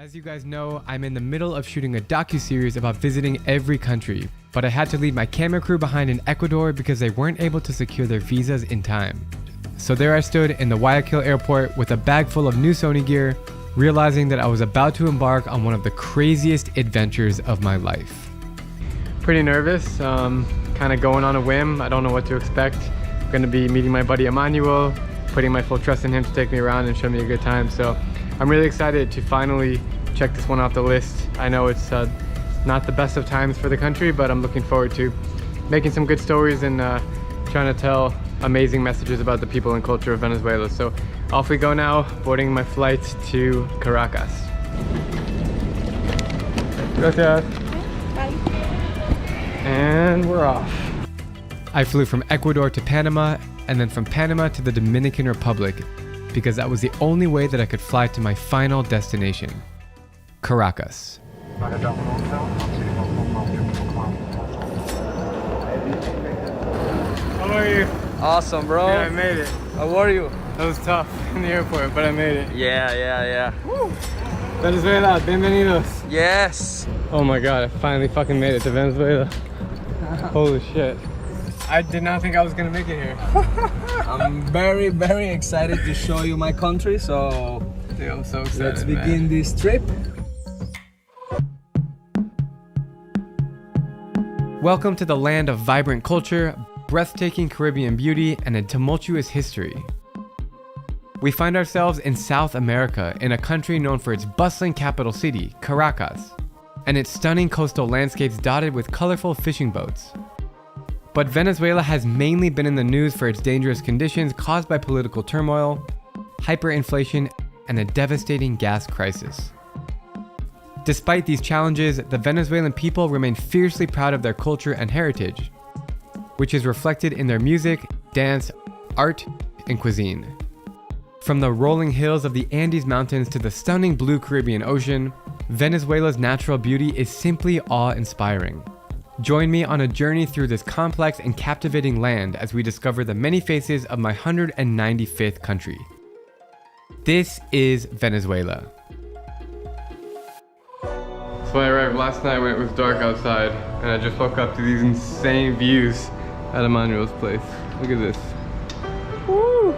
As you guys know, I'm in the middle of shooting a docu-series about visiting every country, but I had to leave my camera crew behind in Ecuador because they weren't able to secure their visas in time. So there I stood in the Guayaquil airport with a bag full of new Sony gear, realizing that I was about to embark on one of the craziest adventures of my life. Pretty nervous, kind of going on a whim. I don't know what to expect. I'm going to be meeting my buddy Emmanuel, putting my full trust in him to take me around and show me a good time. So I'm really excited to finally check this one off the list. I know it's not the best of times for the country, but I'm looking forward to making some good stories and trying to tell amazing messages about the people and culture of Venezuela. So off we go now, boarding my flight to Caracas. Gracias. Bye. And we're off. I flew from Ecuador to Panama and then from Panama to the Dominican Republic because that was the only way that I could fly to my final destination, Caracas. How are you? Awesome, bro. Yeah, I made it. How are you? That was tough in the airport, but I made it. Yeah. Woo. Venezuela, bienvenidos. Yes. Oh my god, I finally fucking made it to Venezuela. Holy shit. I did not think I was gonna make it here. I'm very excited to show you my country, so Dude, I'm so excited, let's begin this trip. Welcome to the land of vibrant culture, breathtaking Caribbean beauty, and a tumultuous history. We find ourselves in South America, in a country known for its bustling capital city, Caracas, and its stunning coastal landscapes dotted with colorful fishing boats. But Venezuela has mainly been in the news for its dangerous conditions caused by political turmoil, hyperinflation, and a devastating gas crisis. Despite these challenges, the Venezuelan people remain fiercely proud of their culture and heritage, which is reflected in their music, dance, art, and cuisine. From the rolling hills of the Andes Mountains to the stunning blue Caribbean Ocean, Venezuela's natural beauty is simply awe-inspiring. Join me on a journey through this complex and captivating land as we discover the many faces of my 195th country. This is Venezuela. So when I arrived last night when it was dark outside, and I just woke up to these insane views at Emmanuel's place. Look at this. Woo!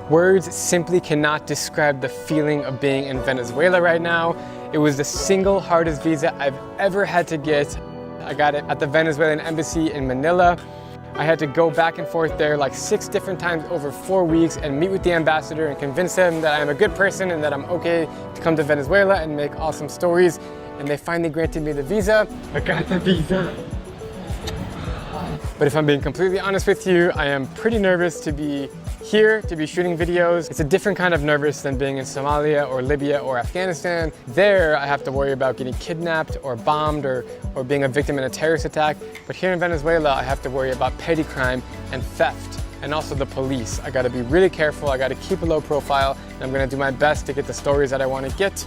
Words simply cannot describe the feeling of being in Venezuela right now. It was the single hardest visa I've ever had to get. I got it at the Venezuelan embassy in Manila. I had to go back and forth there like 6 different times over 4 weeks and meet with the ambassador and convince him that I'm a good person and that I'm okay to come to Venezuela and make awesome stories. And they finally granted me the visa. I got the visa. But if I'm being completely honest with you, I am pretty nervous to be here, to be shooting videos. It's a different kind of nervous than being in Somalia or Libya or Afghanistan. There, I have to worry about getting kidnapped or bombed or being a victim in a terrorist attack. But here in Venezuela, I have to worry about petty crime and theft, and also the police. I gotta be really careful, I gotta keep a low profile, and I'm gonna do my best to get the stories that I wanna get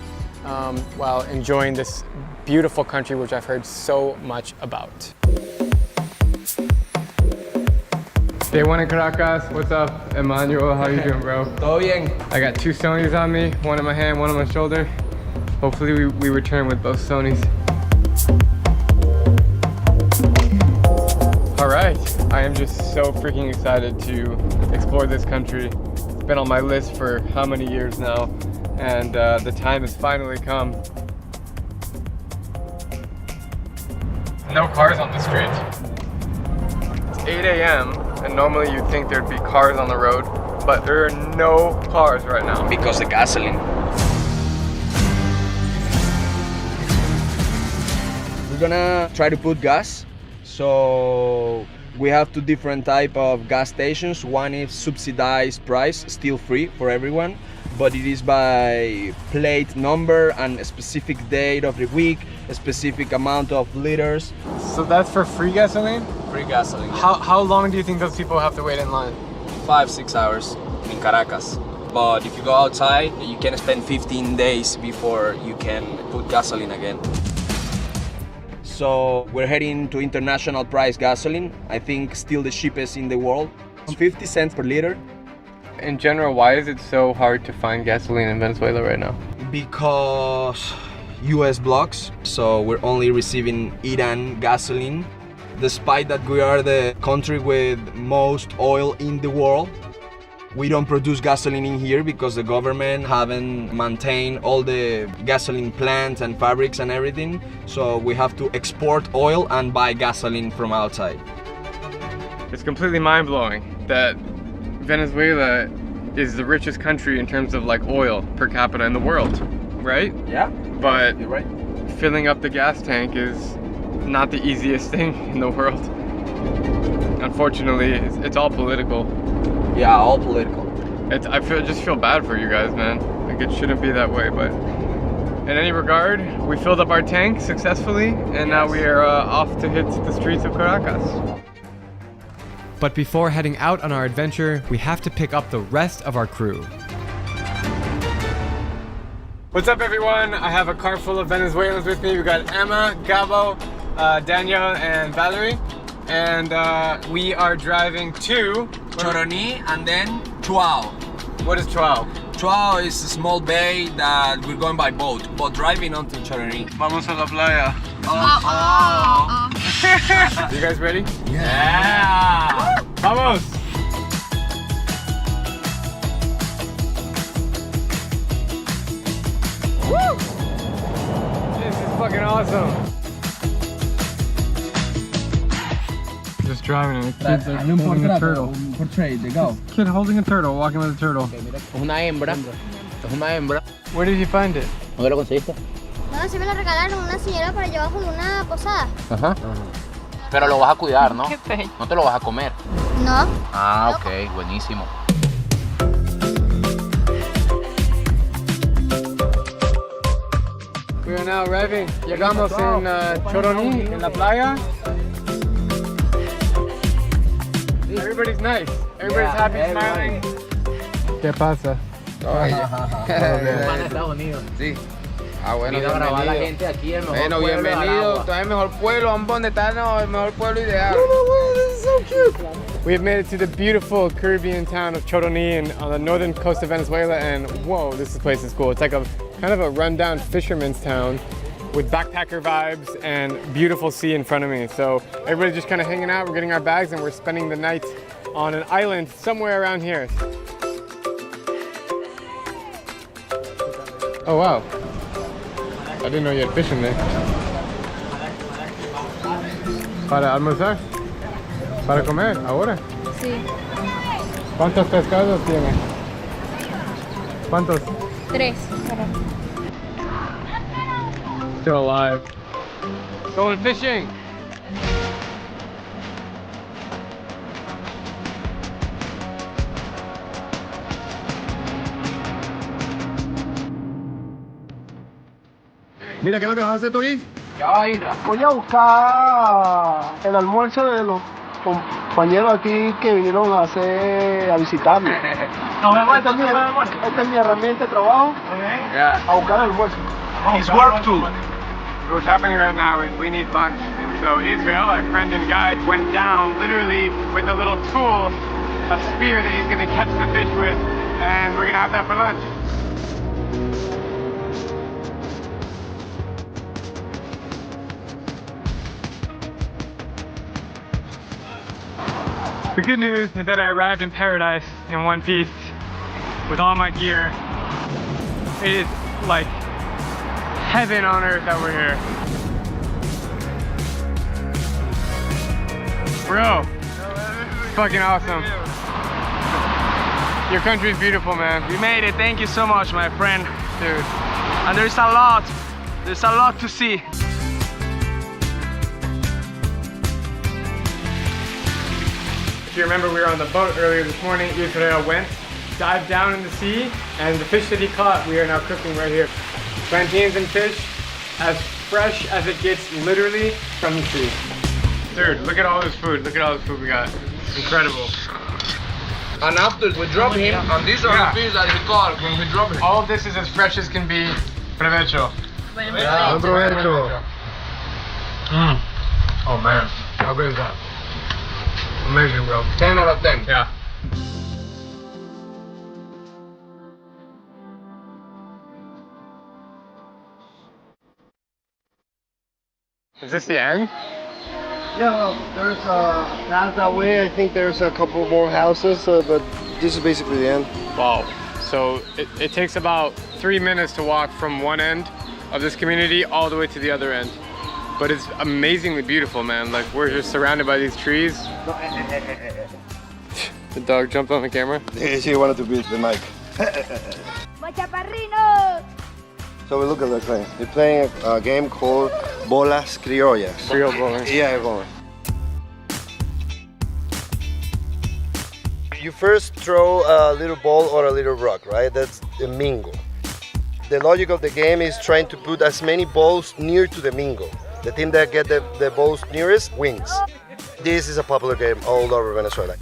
while enjoying this beautiful country, which I've heard so much about. Day 1 in Caracas. What's up, Emmanuel? How you doing, bro? Todo bien. I got 2 Sonys on me, one in my hand, one on my shoulder. Hopefully we return with both Sonys. All right, I am just so freaking excited to explore this country. It's been on my list for how many years now, and the time has finally come. No cars on the street. It's 8 a.m. and normally you'd think there'd be cars on the road, but there are no cars right now. Because the gasoline. We're gonna try to put gas. So we have 2 different type of gas stations. One is subsidized price, still free for everyone, but it is by plate number and a specific date of the week, a specific amount of liters. So that's for free gasoline? Free gasoline. How long do you think those people have to wait in line? 5-6 hours in Caracas. But if you go outside, you can spend 15 days before you can put gasoline again. So we're heading to international price gasoline. I think still the cheapest in the world. 50 cents per liter. In general, why is it so hard to find gasoline in Venezuela right now? Because US blocks, so we're only receiving Iran gasoline. Despite that we are the country with most oil in the world, we don't produce gasoline in here because the government haven't maintained all the gasoline plants and fabrics and everything. So we have to export oil and buy gasoline from outside. It's completely mind-blowing that Venezuela is the richest country in terms of like oil per capita in the world, right? Yeah, but you're right. Filling up the gas tank is not the easiest thing in the world. Unfortunately, it's all political. Yeah, all political. I just feel bad for you guys, man. Like it shouldn't be that way, but in any regard, we filled up our tank successfully, and now we are off to hit the streets of Caracas. But before heading out on our adventure, we have to pick up the rest of our crew. What's up, everyone? I have a car full of Venezuelans with me. We got Emma, Gabo, Daniel, and Valerie. And we are driving to Choroní and then Chuao. What is Chuao? Chuao is a small bay that we're going by boat, but driving onto Choroní. Vamos a la playa. You guys ready? Yeah! Vamos! Woo! This is fucking awesome. Just driving and the kids are holding a turtle. Portray, they go. Kid holding a turtle, walking with a turtle. Es una hembra. Es una hembra. Where did you find it? ¿Dónde lo conseguiste? No, si me lo regalaron una señora para llevar bajo una posada. Ajá. Pero lo vas a cuidar, ¿no? No te lo vas a comer. No. Ah, ok, buenísimo. We are now arriving. Llegamos en Choroní, en la playa. Everybody's nice. Everybody's happy, smiling. ¿Qué pasa? Para Estados Unidos. Sí. Ah, bueno, Vino a grabar a la bienvenido. gente aquí, el mejor Bueno, pueblo de bienvenido. Aragua. Está el mejor pueblo, ¿dónde está? No, el mejor pueblo ideal. We have made it to the beautiful Caribbean town of Choroní on the northern coast of Venezuela, and whoa, this place is cool. It's like a kind of a rundown fisherman's town with backpacker vibes and beautiful sea in front of me. So everybody's just kind of hanging out, we're getting our bags, and we're spending the night on an island somewhere around here. Oh wow, I didn't know you had fish in there. ¿Para almorzar? ¿Para comer? ¿Ahora? Sí. ¿Cuántos pescados tiene? ¿Cuántos? 3. Still alive. Going fishing! Mira, ¿qué es lo que vas a hacer tú ahí? Voy a buscar el almuerzo de los compañeros aquí que vinieron a visitarme. Esta es mi herramienta de trabajo, a buscar el almuerzo. His work tool. What's happening right now is we need lunch. And so Israel, our friend and guide, went down literally with a little tool, a spear that he's gonna catch the fish with, and we're gonna have that for lunch. The good news is that I arrived in paradise in one piece with all my gear. It is like heaven on earth that we're here. Bro, fucking awesome. Your country's beautiful, man. We made it. Thank you so much, my friend. Dude. And there's a lot to see. If you remember, we were on the boat earlier this morning. Israel went, dived down in the sea, and the fish that he caught, we are now cooking right here. Plantains and fish, as fresh as it gets literally from the sea. Dude, look at all this food. Look at all this food we got. Incredible. And after we drop him, and these are the fish that he caught when we drop him. All of this is as fresh as can be. Provecho. Yeah, provecho. Oh man, how good is that? Amazing, bro. 10 out of 10. Yeah. Is this the end? Yeah, well, there's down that way. I think there's a couple more houses, but this is basically the end. Wow. So it takes about 3 minutes to walk from one end of this community all the way to the other end. But it's amazingly beautiful, man. Like, we're just surrounded by these trees. The dog jumped on the camera. She wanted to beat the mic. So we look at the playing. They're playing a game called Bolas Criollas. Real bowling. Yeah, bowling. You first throw a little ball or a little rock, right? That's the mingo. The logic of the game is trying to put as many balls near to the mingo. The team that get the balls nearest wins. This is a popular game all over Venezuela.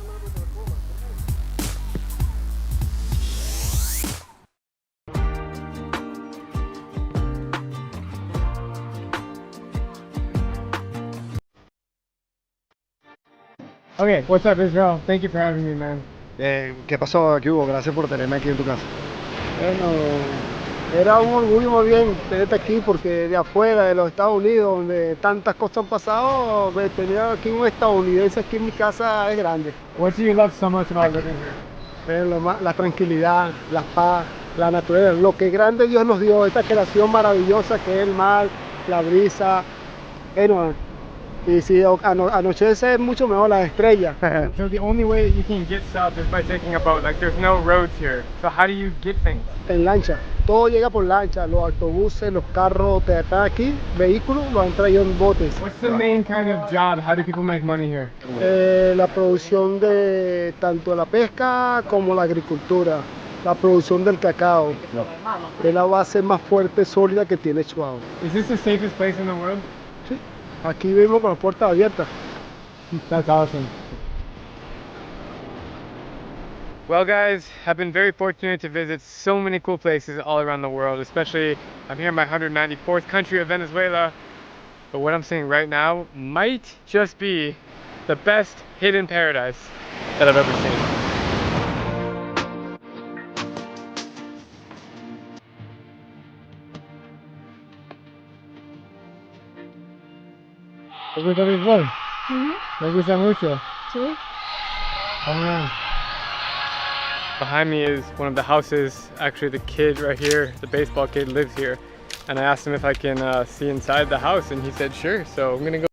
Okay, what's up, Israel? Thank you for having me, man. ¿Qué pasó? ¿Qué hubo? Gracias por tenerme aquí en tu casa. Bueno, era un orgullo muy bien tenerte aquí porque de afuera, de los Estados Unidos, donde tantas cosas han pasado, tener aquí un estadounidense aquí en mi casa es grande. What do you love so much about living here? La tranquilidad, la paz, la naturaleza, lo que grande Dios nos dio, esta creación maravillosa que es el mar, la brisa, bueno, y si anochece es mucho mejor las estrellas. So the only way you can get south is by taking a boat. Like, there's no roads here. So how do you get things? En lancha, todo llega por lancha, los autobuses, los carros de acá aquí, vehículos, los han traído en botes. What's the main kind of job? How do people make money here? La producción de tanto la pesca como la agricultura, la producción del cacao, es la base más fuerte, sólida que tiene Chihuahua. Is this the safest place in the world? Sí, aquí vivimos con las puertas abiertas. That's awesome. Well, guys, I've been very fortunate to visit so many cool places all around the world, especially I'm here in my 194th country of Venezuela. But what I'm seeing right now might just be the best hidden paradise that I've ever seen. ¿Te gusta el béisbol? ¿Me gusta mucho? Sí. Behind me is one of the houses. Actually, the kid right here, the baseball kid, lives here. And I asked him if I can see inside the house, and he said sure. So I'm gonna go.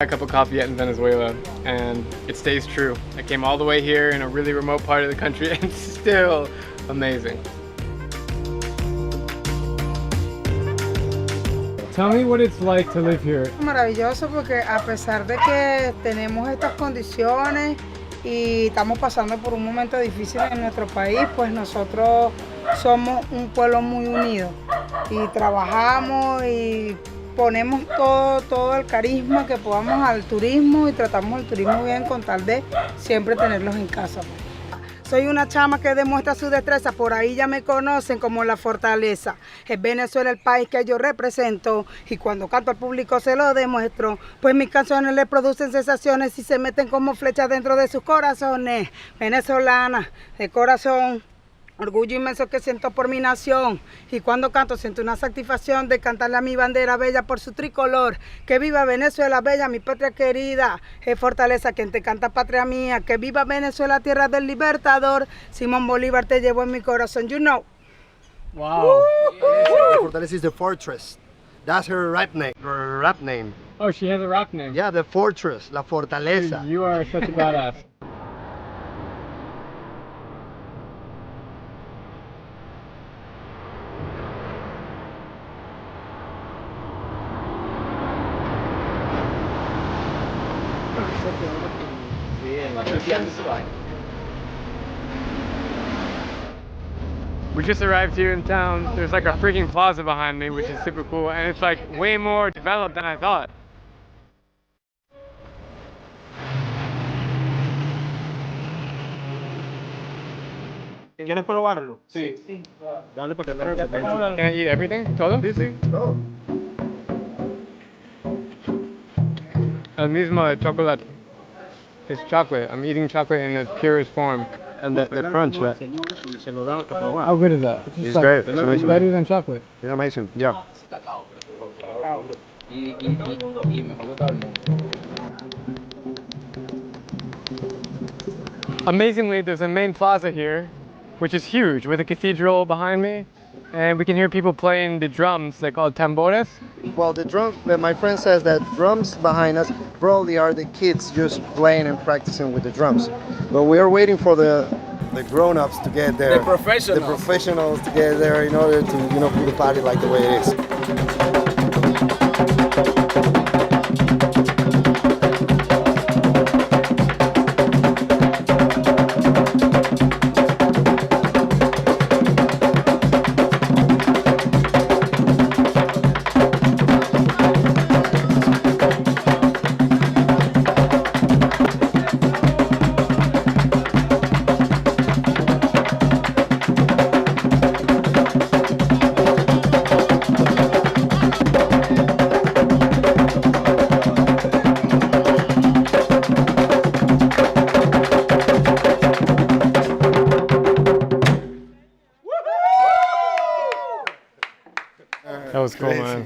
A cup of coffee yet in Venezuela, and it stays true. I came all the way here in a really remote part of the country and it's still amazing. Tell me what it's like to live here. Maravilloso porque a pesar de que tenemos estas condiciones y estamos pasando por un momento difícil en nuestro país, pues nosotros somos un pueblo muy unido y trabajamos y ponemos todo el carisma que podamos al turismo y tratamos el turismo bien con tal de siempre tenerlos en casa. Soy una chama que demuestra su destreza, por ahí ya me conocen como la fortaleza. Es Venezuela el país que yo represento y cuando canto al público se lo demuestro, pues mis canciones le producen sensaciones y se meten como flechas dentro de sus corazones. Venezolana de corazón. Orgullo inmenso que siento por mi nación y cuando canto siento una satisfacción de cantarle a mi bandera bella por su tricolor. Que viva Venezuela bella, mi patria querida, es fortaleza quien te canta patria mía. Que viva Venezuela, tierra del libertador, Simón Bolívar te llevo en mi corazón, you know. Wow. Fortaleza is the fortress. That's her rap name. Her rap name. Oh, she has a rap name. Yeah, the fortress, la fortaleza. Dude, you are such a badass. We just arrived here in town. There's like a freaking plaza behind me, which is super cool, and it's like way more developed than I thought. ¿Quieres probarlo? Sí. Dale porque Can I eat everything? Todo? Sí, sí. Oh. El mismo de chocolate. It's chocolate. I'm eating chocolate in its purest form. And the crunch, right? How good is that? It's great. It's amazing. Better than chocolate. It's amazing. Yeah. Amazingly, there's a main plaza here, which is huge, with a cathedral behind me. And we can hear people playing the drums. They call it tambores. Well, the drum, my friend says that drums behind us probably are the kids just playing and practicing with the drums. But we are waiting for the grown-ups to get there. The professionals. The professionals to get there in order to, you know, put the party like the way it is. That was cool, man.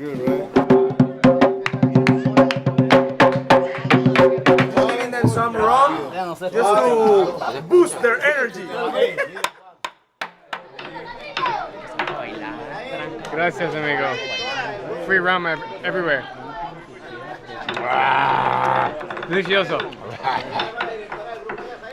Giving them some rum just to boost their energy. Gracias, amigo. Free rum everywhere. Wow. Delicioso.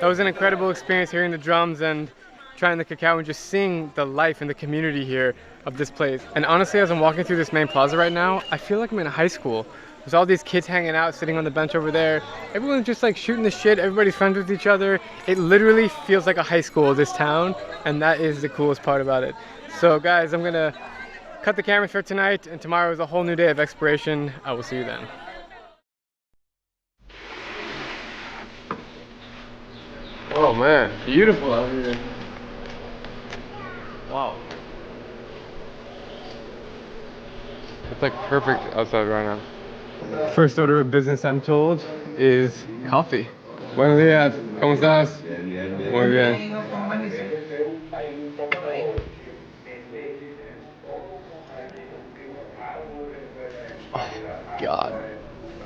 That was an incredible experience hearing the drums and trying the cacao and just seeing the life and the community here of this place. And honestly, as I'm walking through this main plaza right now, I feel like I'm in high school. There's all these kids hanging out, sitting on the bench over there. Everyone's just like shooting the shit. Everybody's friends with each other. It literally feels like a high school, this town, and that is the coolest part about it. So guys, I'm gonna cut the camera for tonight, and tomorrow is a whole new day of exploration. I will see you then. Oh man, beautiful out here. Wow. It's like perfect outside right now. First order of business, I'm told, is coffee. Buenos días, ¿cómo estás? Muy bien. Oh God.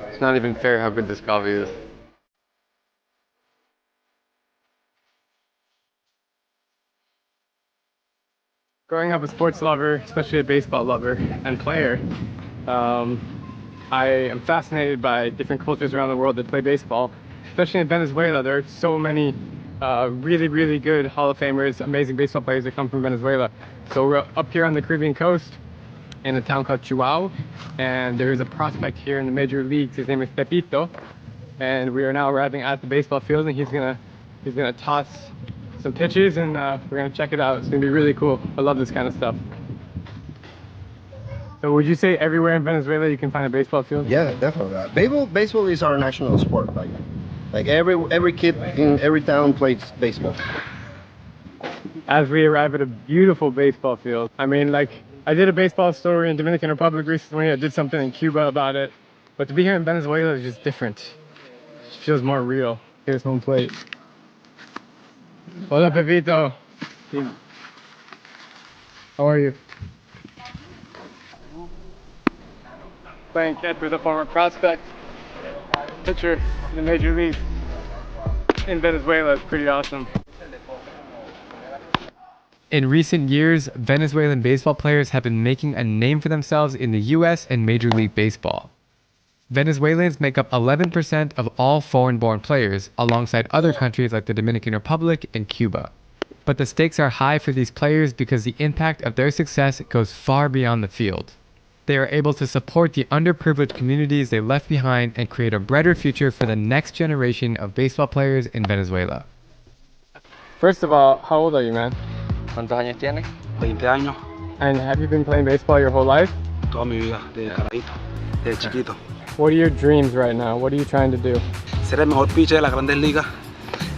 It's not even fair how good this coffee is. Growing up a sports lover, especially a baseball lover and player, I am fascinated by different cultures around the world that play baseball. Especially in Venezuela, there are so many really good Hall of Famers, amazing baseball players that come from Venezuela. So we're up here on the Caribbean coast in a town called Chihuahua, and there is a prospect here in the major leagues. His name is Pepito, and we are now arriving at the baseball field, and he's gonna toss some pitches, and we're gonna check it out. It's gonna be really cool. I love this kind of stuff. So would you say everywhere in Venezuela you can find a baseball field? Yeah, definitely. Baseball is our national sport. Like every kid in every town plays baseball. As we arrive at a beautiful baseball field. I mean, like, I did a baseball story in Dominican Republic recently. I did something in Cuba about it. But to be here in Venezuela is just different. It feels more real. Here's home plate. Hola, Pepito. How are you? Playing catch with a former prospect. Pitcher in the major league in Venezuela is pretty awesome. In recent years, Venezuelan baseball players have been making a name for themselves in the US and Major League Baseball. Venezuelans make up 11% of all foreign-born players, alongside other countries like the Dominican Republic and Cuba. But the stakes are high for these players because the impact of their success goes far beyond the field. They are able to support the underprivileged communities they left behind and create a brighter future for the next generation of baseball players in Venezuela. First of all, how old are you, man? ¿Cuántos años tienes? 20 años. And have you been playing baseball your whole life? Toda mi vida, desde carajito, desde chiquito. What are your dreams right now? What are you trying to do? Ser el mejor pitcher de las grandes ligas,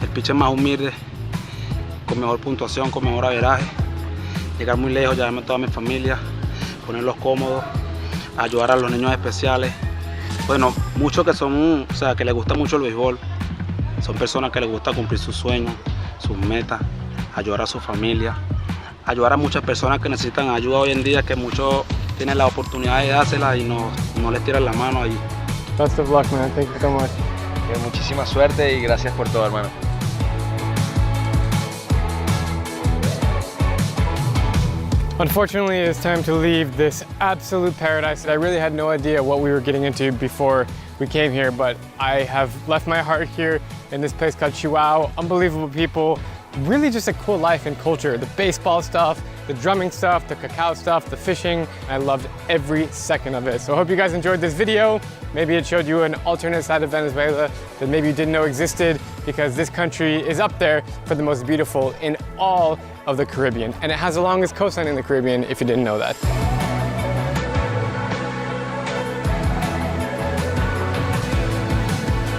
el pitcher más humilde, con mejor puntuación, con mejor averaje, llegar muy lejos, llevarme a toda mi familia, ponerlos cómodos, ayudar a los niños especiales. Bueno, muchos que son, o sea, que les gusta mucho el béisbol, son personas que les gusta cumplir sus sueños, sus metas, ayudar a su familia, ayudar a muchas personas que necesitan ayuda hoy en día, que muchos tienen la oportunidad de dársela y no les tiran la mano ahí. Best of luck, man. Thank you so much. Muchísima suerte y gracias por todo, hermano. Unfortunately, it's time to leave this absolute paradise. I really had no idea what we were getting into before we came here, but I have left my heart here in this place called Chihuahua. Unbelievable people, really just a cool life and culture. The baseball stuff, the drumming stuff, the cacao stuff, the fishing. I loved every second of it. So I hope you guys enjoyed this video. Maybe it showed you an alternate side of Venezuela that maybe you didn't know existed, because this country is up there for the most beautiful in all of the Caribbean. And it has the longest coastline in the Caribbean, if you didn't know that.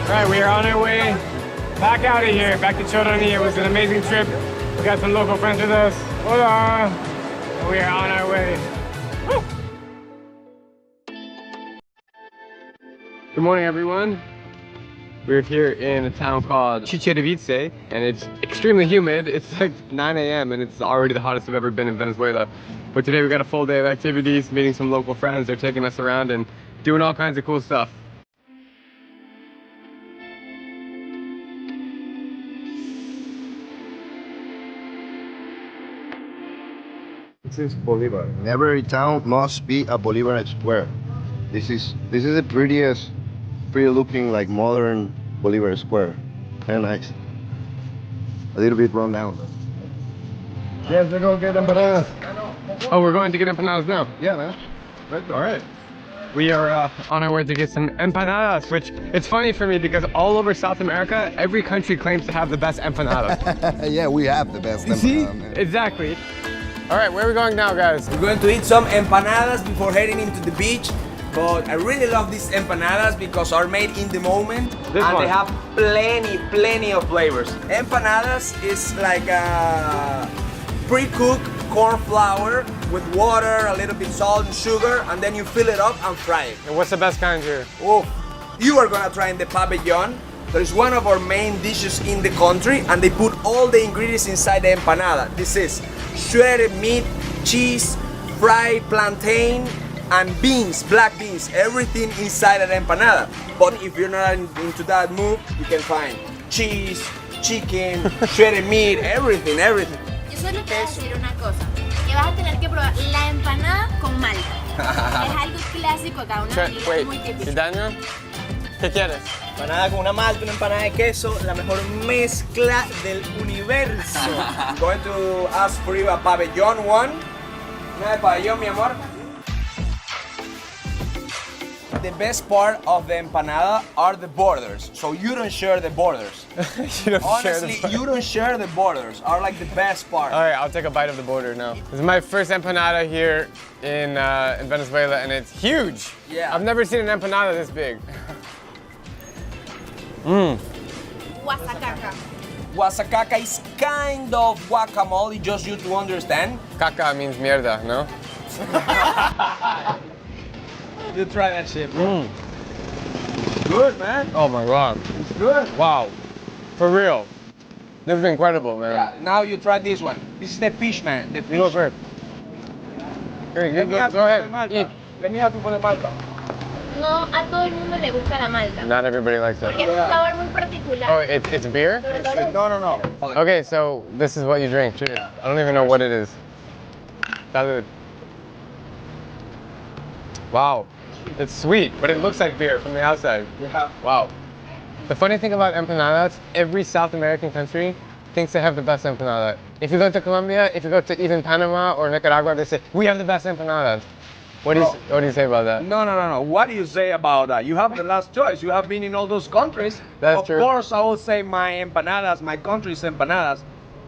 All right, we are on our way back out of here, back to Choroni. It was an amazing trip. We got some local friends with us. Hola! We are on our way. Woo! Good morning, everyone. We're here in a town called Chichirivice, and it's extremely humid. It's like 9 a.m. and it's already the hottest I've ever been in Venezuela. But today we got a full day of activities, meeting some local friends. They're taking us around and doing all kinds of cool stuff. This is Bolivar. In every town must be a Bolivar Square. This is the pretty looking, like, modern Bolivar Square. Very nice. A little bit run down. Yes, we're going to get empanadas. Oh, we're going to get empanadas now. Yeah, man. All right. We are on our way to get some empanadas, which it's funny for me because all over South America, every country claims to have the best empanadas. Yeah, we have the best empanadas. See? Man. Exactly. All right, where are we going now, guys? We're going to eat some empanadas before heading into the beach. But I really love these empanadas because are made in the moment This and one. they have plenty of flavors. Empanadas is like a pre-cooked corn flour with water, a little bit salt and sugar, and then you fill it up and fry it. And what's the best kind here? Oh, you are gonna try in the pabellon. That is one of our main dishes in the country, and they put all the ingredients inside the empanada. This is shredded meat, cheese, fried plantain, and beans, black beans, everything inside an empanada. But if you're not into that mood, you can find cheese, chicken, shredded meat, everything. Yo solo te voy a decir una cosa, que vas a tener que probar la empanada con malta. Es algo clásico acá, una comida muy típica. Daniel, ¿qué quieres? Empanada con una malta, una empanada de queso, la mejor mezcla del universo. I'm going to ask for you a pabellon one. Una de pabellon, mi amor. The best part of the empanada are the borders, so you don't share the borders. Honestly, you don't share the borders, are like the best part. All right, I'll take a bite of the border now. This is my first empanada here in Venezuela, and it's huge. Yeah. I've never seen an empanada this big. Guasacaca. Guasacaca is kind of guacamole, just you to understand. Caca means mierda, no? You try that shit, bro. Good, man. Oh my God. It's good. Wow. For real. This is incredible, man. Yeah, now you try this one. This is the fish, man. The fish. You go first. Here, you go ahead. Eat. Venía tú poner malta. No a todo el mundo le gusta la malta. Not everybody likes it. Porque es un sabor muy particular. Oh, it's beer? No. Okay, so this is what you drink. Cheers. I don't even know what it is. Salud. Wow. It's sweet, but it looks like beer from the outside. Yeah. Wow. The funny thing about empanadas, every South American country thinks they have the best empanada. If you go to Colombia, if you go to even Panama or Nicaragua, they say, we have the best empanadas. What do you say about that? No. What do you say about that? You have the last choice. You have been in all those countries. That's true. Of course, I will say my empanadas, my country's empanadas.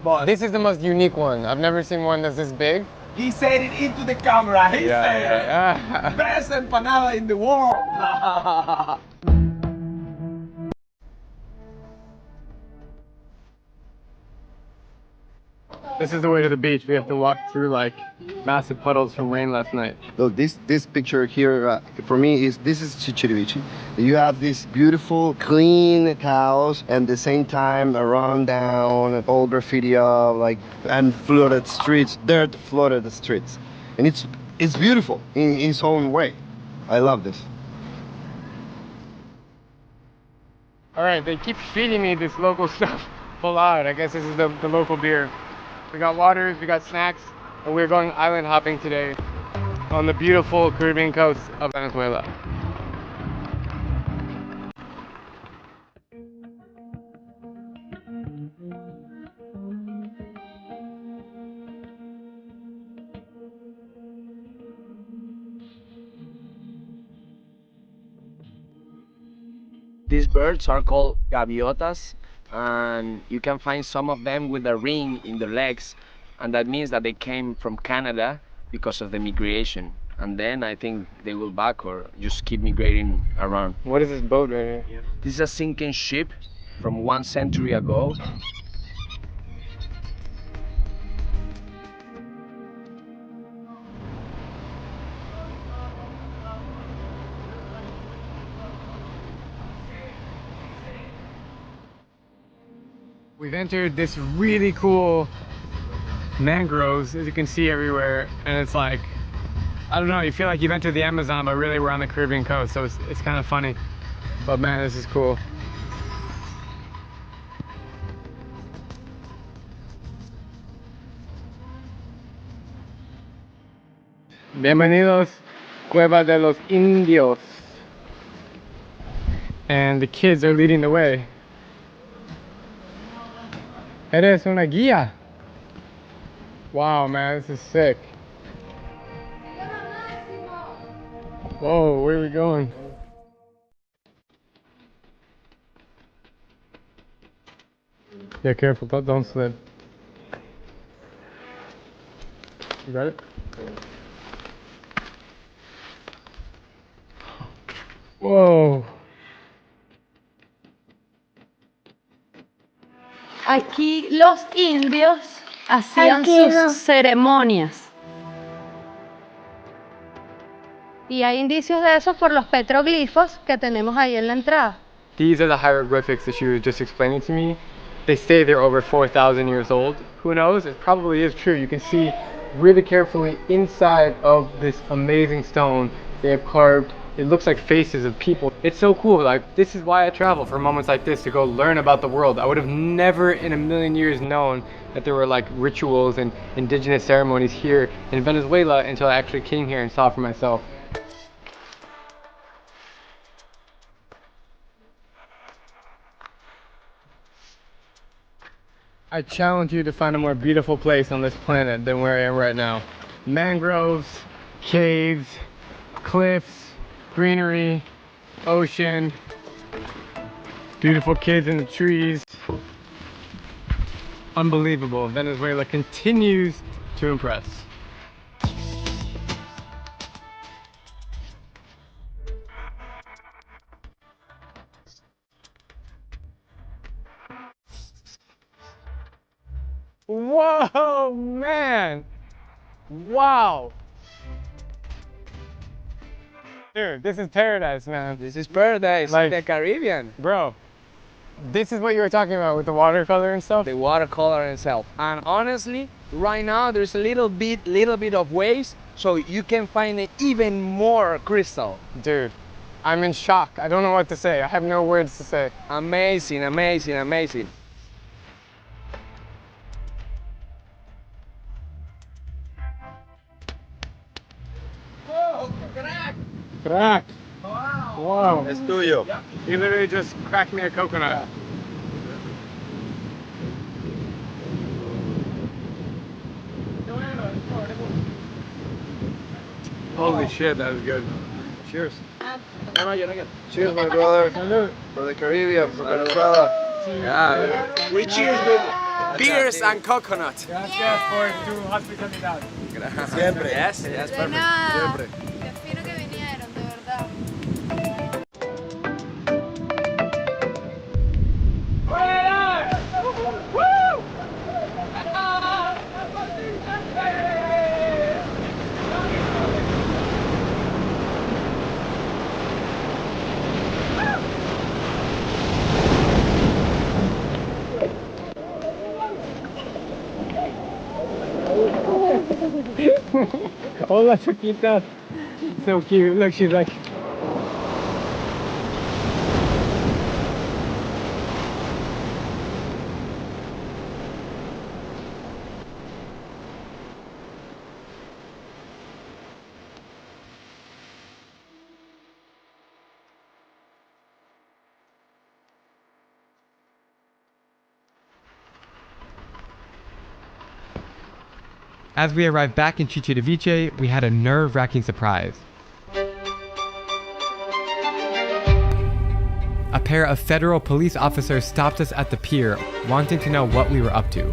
But This is the most unique one. I've never seen one that's this big. he said it into the camera. He said Yeah. best empanada in the world. This is the way to the beach. We have to walk through like massive puddles from rain last night. Look, this picture here for me this is Chichirivici. You have these beautiful, clean cows, and at the same time a rundown, all graffiti and flooded streets, dirt flooded streets, and it's beautiful in its own way. I love this. All right, they keep feeding me this local stuff. Full out. I guess this is the local beer. We got waters, we got snacks, and we're going island hopping today on the beautiful Caribbean coast of Venezuela. These birds are called gaviotas, and you can find some of them with a ring in their legs, and that means that they came from Canada because of the migration. And then I think they will back or just keep migrating around. What is this boat right here? This is a sinking ship from 1 century ago. We've entered this really cool mangroves, as you can see everywhere, and it's like, I don't know, you feel like you've entered the Amazon, but really we're on the Caribbean coast, so it's kind of funny. But man, this is cool. Bienvenidos, Cueva de los Indios. And the kids are leading the way. Eres una guía. Wow, man, this is sick. Whoa, where are we going? Yeah, careful, don't slip. You got it? Whoa. Aquí los indios hacían sus ceremonias. Y hay indicios de eso por los petroglifos que tenemos ahí en la entrada. These are the hieroglyphics that she was just explaining to me. They say they're over 4,000 years old. Who knows? It probably is true. You can see really carefully inside of this amazing stone they have carved. It looks like faces of people. It's so cool. Like, this is why I travel, for moments like this, to go learn about the world. I would have never in a million years known that there were like rituals and indigenous ceremonies here in Venezuela until I actually came here and saw for myself. I challenge you to find a more beautiful place on this planet than where I am right now. Mangroves, caves, cliffs, greenery, ocean, beautiful kids in the trees. Unbelievable. Venezuela continues to impress. Whoa, man! Wow! Dude, this is paradise, man. This is paradise, like the Caribbean. Bro, this is what you were talking about with the watercolor and stuff? The watercolor itself. And honestly, right now there's a little bit of waves, so you can find it even more crystal. Dude, I'm in shock. I don't know what to say. I have no words to say. Amazing, amazing, amazing. Whoa, crack! Crack! Wow. Es tuyo. He literally just cracked me a coconut. Holy shit, that was good. Cheers. Cheers, my brother. Salud. For the Caribbean, for Venezuela. Yeah. We cheers with beers and coconut. Gracias por tu hospitalidad. Siempre. Yes, yes, perfect. Siempre. Qué fino que vinieron, de verdad. Hola, chiquita. So cute. Look, she's like. As we arrived back in Chichen Itzá, we had a nerve-wracking surprise. A pair of federal police officers stopped us at the pier, wanting to know what we were up to.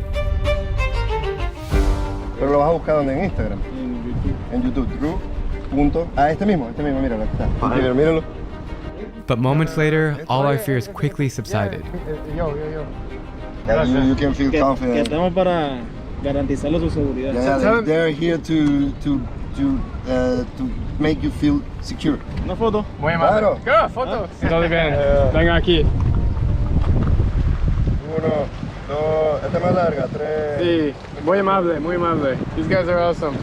Pero lo vas a buscar donde en Instagram. En YouTube. Este mismo, míralo, aquí está. Míralo. But moments later, all our fears quickly subsided. You can feel confident. Estamos para garantizarle su seguridad. Yeah, they're here to make you feel secure. Una foto. Muy amable. Claro. Foto. Venga aquí. 1, 2, esta es más larga, 3. Sí, muy amable. These guys are awesome.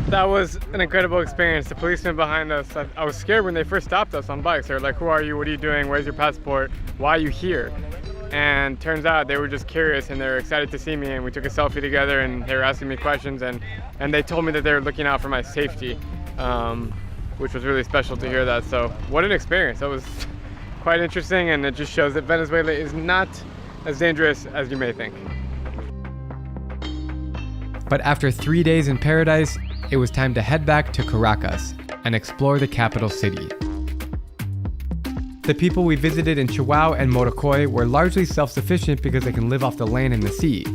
That was an incredible experience. The policemen behind us, I was scared when they first stopped us on bikes. They were like, who are you? What are you doing? Where's your passport? Why are you here? And turns out they were just curious and they were excited to see me, and we took a selfie together and they were asking me questions, and they told me that they were looking out for my safety, which was really special to hear that. So what an experience. That was quite interesting, and it just shows that Venezuela is not as dangerous as you may think. But after 3 days in paradise, it was time to head back to Caracas and explore the capital city. The people we visited in Chihuahua and Morocoy were largely self-sufficient because they can live off the land and the sea.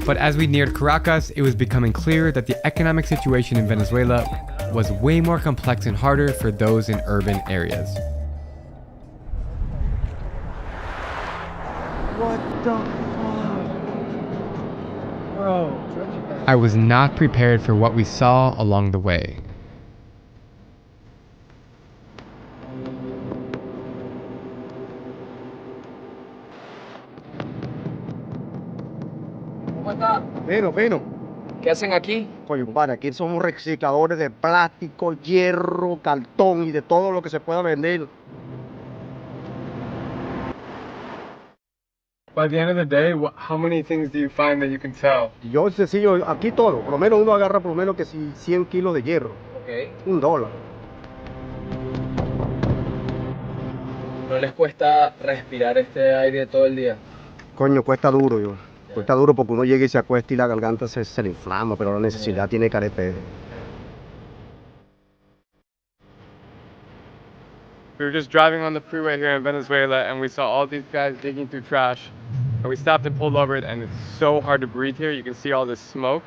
But as we neared Caracas, it was becoming clear that the economic situation in Venezuela was way more complex and harder for those in urban areas. What the fuck? Bro. I was not prepared for what we saw along the way. ¿Cómo está? Fino. ¿Qué hacen aquí? Coño, compadre, aquí somos recicladores de plástico, hierro, cartón y de todo lo que se pueda vender. By the end of the day, how many things do you find that you can sell? Yo sencillo, aquí todo, por lo menos uno agarra por lo menos que si 100 kilos de hierro. Ok. $1. ¿No les cuesta respirar este aire todo el día? Coño, cuesta duro yo. Cuesta duro porque uno llega y se acuesta y la garganta se le inflama, pero la necesidad tiene carete. We were just driving on the freeway here in Venezuela and we saw all these guys digging through trash. And we stopped and pulled over it, and it's so hard to breathe here. You can see all this smoke,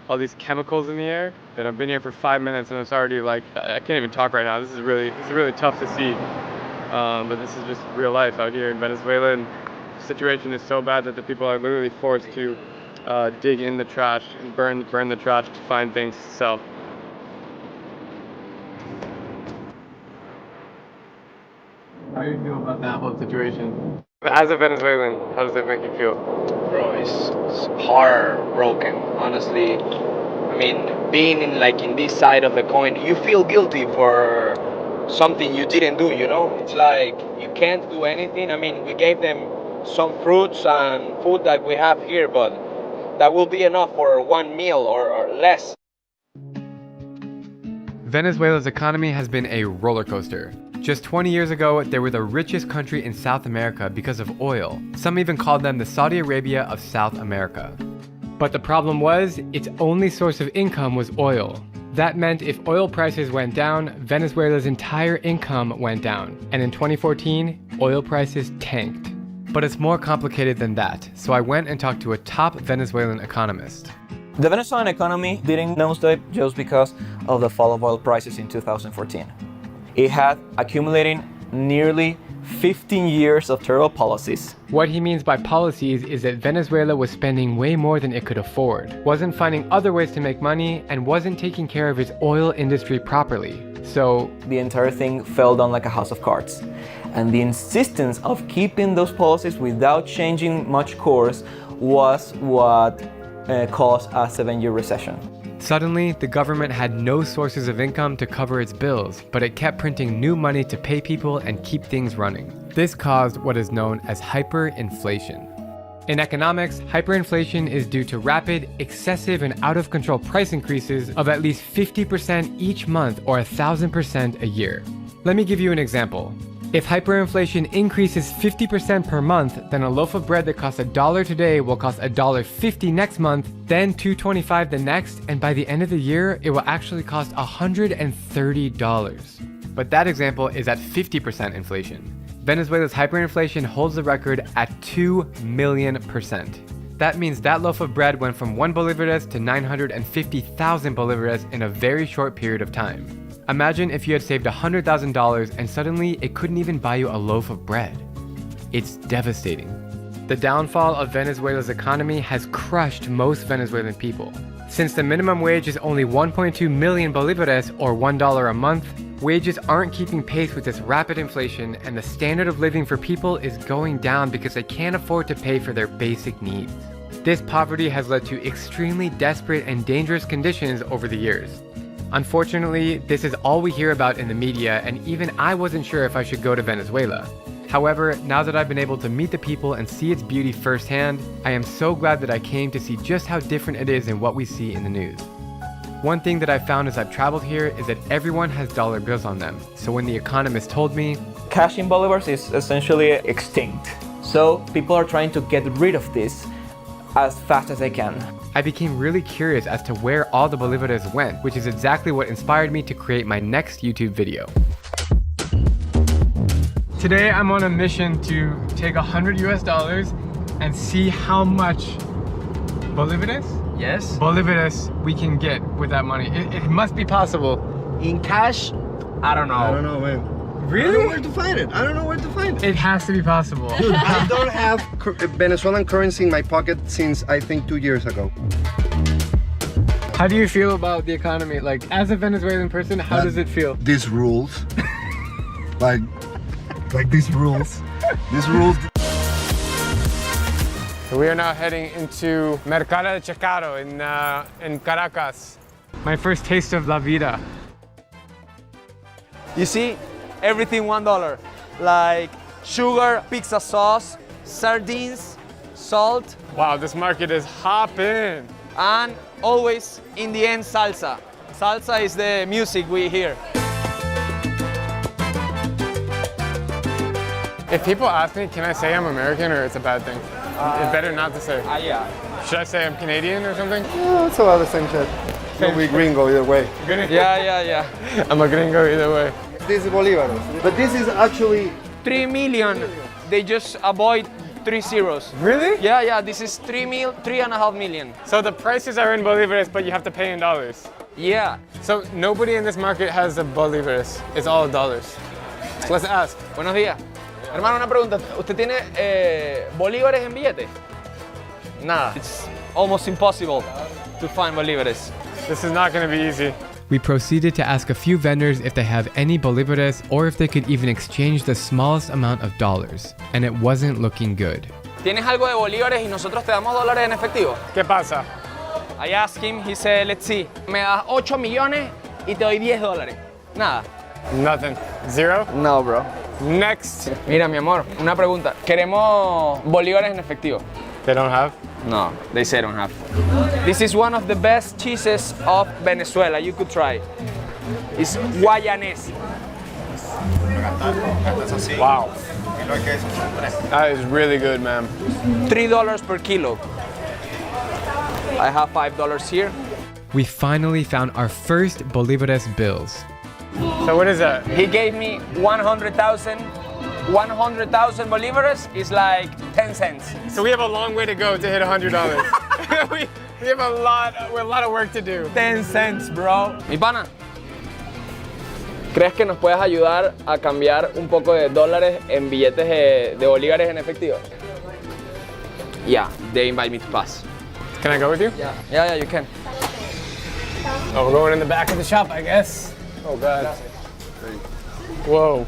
all these chemicals in the air. And I've been here for 5 minutes and it's already like, I can't even talk right now. This is really tough to see. But this is just real life out here in Venezuela, and the situation is so bad that the people are literally forced to dig in the trash and burn the trash to find things to sell. How do you feel about that whole situation? As a Venezuelan, how does it make you feel? Bro, it's heartbroken, honestly. I mean, being in this side of the coin, you feel guilty for something you didn't do, you know? It's like you can't do anything. I mean, we gave them some fruits and food that we have here, but that will be enough for one meal or less. Venezuela's economy has been a roller coaster. Just 20 years ago, they were the richest country in South America because of oil. Some even called them the Saudi Arabia of South America. But the problem was, its only source of income was oil. That meant if oil prices went down, Venezuela's entire income went down. And in 2014, oil prices tanked. But it's more complicated than that, so I went and talked to a top Venezuelan economist. The Venezuelan economy didn't nosedive just because of the fall of oil prices in 2014. It had accumulating nearly 15 years of terrible policies. What he means by policies is that Venezuela was spending way more than it could afford, wasn't finding other ways to make money, and wasn't taking care of its oil industry properly. So the entire thing fell down like a house of cards. And the insistence of keeping those policies without changing much course was what caused a 7-year recession. Suddenly, the government had no sources of income to cover its bills, but it kept printing new money to pay people and keep things running. This caused what is known as hyperinflation. In economics, hyperinflation is due to rapid, excessive, and out-of-control price increases of at least 50% each month or 1,000% a year. Let me give you an example. If hyperinflation increases 50% per month, then a loaf of bread that costs $1 today will cost $1.50 next month, then $2.25 the next, and by the end of the year, it will actually cost $130. But that example is at 50% inflation. Venezuela's hyperinflation holds the record at 2 million%. That means that loaf of bread went from 1 bolivares to 950,000 bolivares in a very short period of time. Imagine if you had saved $100,000 and suddenly it couldn't even buy you a loaf of bread. It's devastating. The downfall of Venezuela's economy has crushed most Venezuelan people. Since the minimum wage is only 1.2 million bolivares or $1 a month, wages aren't keeping pace with this rapid inflation, and the standard of living for people is going down because they can't afford to pay for their basic needs. This poverty has led to extremely desperate and dangerous conditions over the years. Unfortunately, this is all we hear about in the media, and even I wasn't sure if I should go to Venezuela. However, now that I've been able to meet the people and see its beauty firsthand, I am so glad that I came to see just how different it is than what we see in the news. One thing that I found as I've traveled here is that everyone has dollar bills on them. So when the economist told me, cash in bolivars is essentially extinct. So people are trying to get rid of this as fast as they can. I became really curious as to where all the bolivares went, which is exactly what inspired me to create my next YouTube video. Today I'm on a mission to take $100 and see how much bolivares? Yes. Bolivares we can get with that money. It must be possible. In cash, I don't know. I don't know, man. Really? I don't know where to find it. I don't know where to find it. It has to be possible. Dude, I don't have Venezuelan currency in my pocket since I think 2 years ago. How do you feel about the economy? Like, as a Venezuelan person, how does it feel? These rules. like these rules. These rules. So we are now heading into Mercado de Chacaro in Caracas. My first taste of la vida. You see, everything $1. Like sugar, pizza sauce, sardines, salt. Wow, this market is hopping. And always in the end, salsa. Salsa is the music we hear. If people ask me, can I say I'm American or it's a bad thing? It's better not to say. Yeah. Should I say I'm Canadian or something? Yeah, it's about the same shit. You'll be gringo either way. Yeah. I'm a gringo either way. This is bolivares. But this is actually 3 million. They just avoid 3 zeros. Really? Yeah, this is 3.5 million. So the prices are in bolivares, but you have to pay in dollars. Yeah. So nobody in this market has the bolivares. It's all dollars. Let's ask. Buenos días. Hermano, una pregunta. ¿Usted tiene bolívares en billetes? Nada. It's almost impossible to find bolívares. This is not going to be easy. We proceeded to ask a few vendors if they have any bolivares or if they could even exchange the smallest amount of dollars, and it wasn't looking good. ¿Tienes algo de bolívares y nosotros te damos dólares en efectivo? ¿Qué pasa? I asked him, he said, let's see. Me das 8 millones y te doy $10. Nada. Nothing. Zero? No, bro. Next. Mira, mi amor, una pregunta. Queremos bolívares en efectivo. They don't have? No, they say don't have. This is one of the best cheeses of Venezuela. You could try. It's Guayanese. Wow. That is really good, man. $3 per kilo. I have $5 here. We finally found our first bolivares bills. So what is that? He gave me 100,000. 100,000 bolivares is like 10 cents. So we have a long way to go to hit $100. we have a lot of work to do. 10 cents, bro. Mi pana, ¿crees que nos puedes ayudar a cambiar un poco de dólares en billetes de bolívares en efectivo? Yeah, they invite me to pass. Can I go with you? Yeah, you can. Oh, we're going in the back of the shop, I guess. Oh, God. Whoa.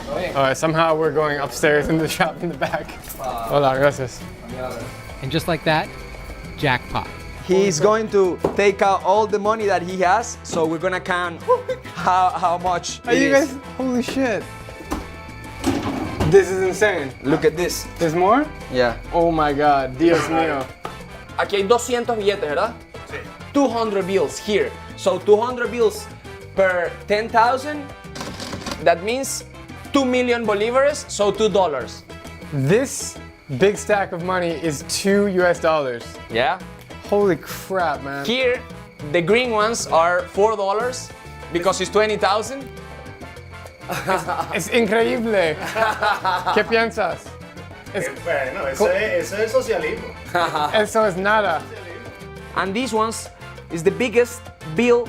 All right, somehow we're going upstairs in the shop in the back. Hola, gracias. And just like that, jackpot. He's going to take out all the money that he has, so we're gonna count how much Are it you is. guys? Holy shit. This is insane. Look at this. There's more? Yeah. Oh my god, Dios mío. Aquí hay 200 billetes, ¿verdad? Sí. 200 bills here. So 200 bills per 10,000, that means 2 million bolívares, so $2. This big stack of money is $2. Yeah. Holy crap, man. Here, the green ones are $4 because it's 20,000. Es increíble. ¿Qué piensas? Bueno, eso es socialismo. Eso es nada. And these ones is the biggest bill,